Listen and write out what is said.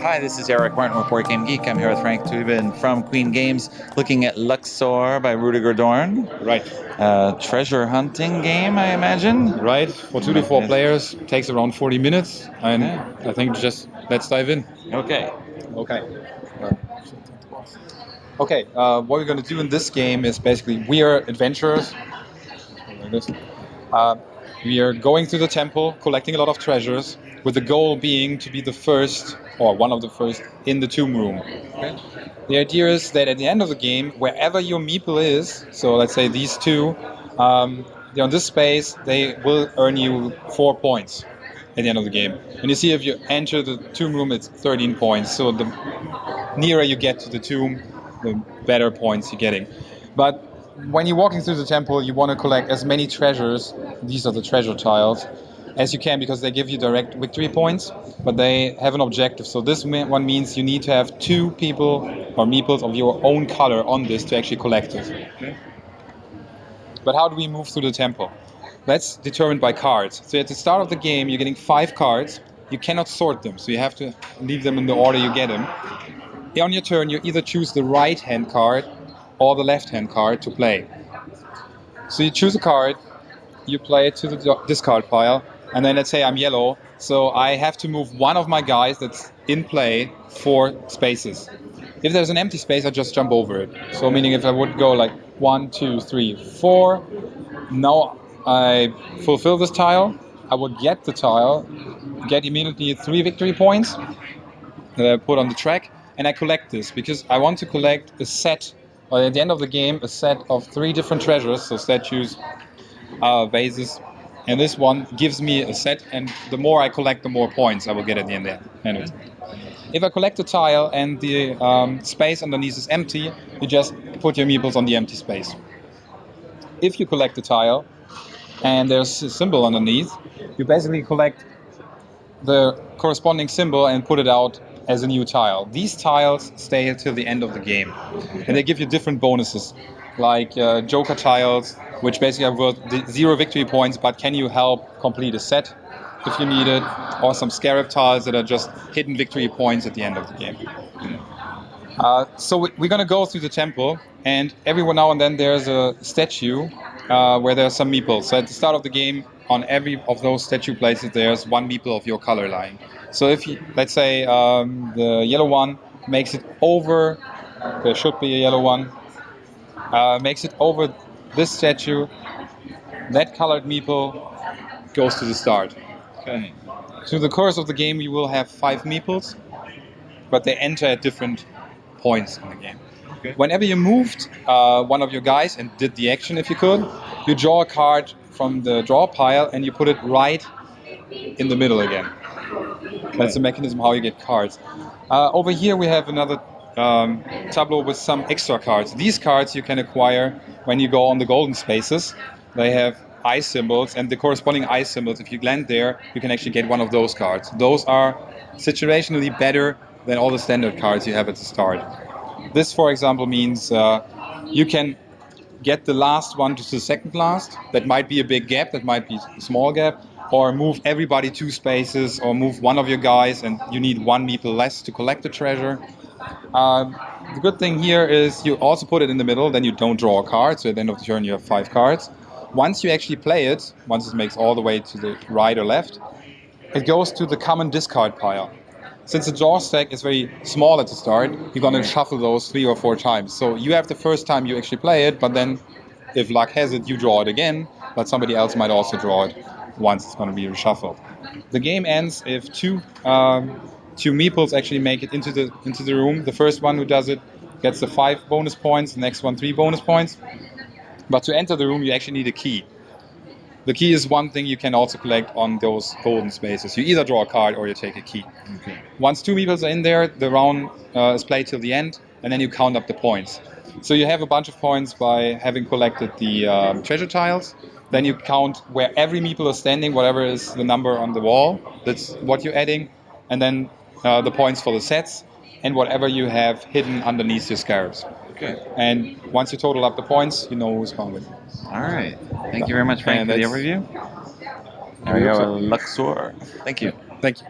Hi, this is Eric Martin with Board Game Geek. I'm here with Frank Tubin from Queen Games, looking at Luxor by Rudiger Dorn. Right. Treasure hunting game, I imagine. Right. For 2 to 4 players, takes around 40 minutes, and I think just let's dive in. Okay. Okay. What we're going to do in this game is basically we are adventurers. We are going through the temple, collecting a lot of treasures, with the goal being to be the first, or one of the first, in the tomb room. Okay. The idea is that at the end of the game, wherever your meeple is, so let's say these two, on this space, they will earn you 4 points at the end of the game. And you see if you enter the tomb room, it's 13 points. So the nearer you get to the tomb, the better points you're getting. But when you're walking through the temple, you want to collect as many treasures, these are the treasure tiles, as you can, because they give you direct victory points, but they have an objective. So this one means you need to have 2 people or meeples of your own color on this to actually collect it. Okay. But how do we move through the temple? That's determined by cards. So at the start of the game, you're getting 5 cards. You cannot sort them, so you have to leave them in the order you get them. On your turn, you either choose the right-hand card or the left-hand card to play. So you choose a card, you play it to the discard pile, and then let's say I'm yellow, so I have to move one of my guys that's in play 4 spaces. If there's an empty space, I just jump over it. So meaning if I would go like 1, 2, 3, 4, now I fulfill this tile, I would get the tile, get immediately 3 victory points that I put on the track, and I collect this because I want to collect a set, or at the end of the game, a set of 3 different treasures, so statues, vases, and this one gives me a set, and the more I collect, the more points I will get at the end there. Anyway. If I collect a tile and the space underneath is empty, you just put your meeples on the empty space. If you collect a tile and there's a symbol underneath, you basically collect the corresponding symbol and put it out as a new tile. These tiles stay until the end of the game, and they give you different bonuses, like joker tiles, which basically are worth 0 victory points, but can you help complete a set if you need it, or some scarab tiles that are just hidden victory points at the end of the game. So we're going to go through the temple, and every now and then there's a statue where there are some meeples. So at the start of the game, on every of those statue places, there's 1 meeple of your color lying. So if you, let's say the yellow one makes it over, there should be a yellow one, makes it over this statue, that colored meeple goes to the start. Okay. Through the course of the game, you will have 5 meeples, but they enter at different points in the game. Okay. Whenever you moved one of your guys and did the action, if you could, you draw a card from the draw pile and you put it right in the middle again. Okay. That's the mechanism how you get cards. Over here we have another tableau with some extra cards. These cards you can acquire when you go on the golden spaces. They have eye symbols, and the corresponding eye symbols, if you land there, you can actually get one of those cards. Those are situationally better than all the standard cards you have at the start. This, for example, means you can get the last one to the second last. That might be a big gap, that might be a small gap, or move everybody 2 spaces, or move one of your guys and you need 1 meeple less to collect the treasure. The good thing here is you also put it in the middle, then you don't draw a card, so at the end of the turn you have 5 cards. Once you actually play it, once it makes all the way to the right or left, it goes to the common discard pile. Since the draw stack is very small at the start, you're going to shuffle those 3 or 4 times. So you have the first time you actually play it, but then if luck has it, you draw it again, but somebody else might also draw it once it's going to be reshuffled. The game ends if 2 meeples actually make it into the room. The first one who does it gets the 5 bonus points, the next one 3 bonus points. But to enter the room, you actually need a key. The key is one thing you can also collect on those golden spaces. You either draw a card or you take a key. Okay. Once 2 meeples are in there, the round is played till the end, and then you count up the points. So you have a bunch of points by having collected the treasure tiles. Then you count where every meeple is standing, whatever is the number on the wall. That's what you're adding. And then the points for the sets, and whatever you have hidden underneath your scarabs. Okay. And once you total up the points, you know who's won with. All right. Thank you very much, Frank, for the overview. There we go, Luxor. Thank you. Thank you.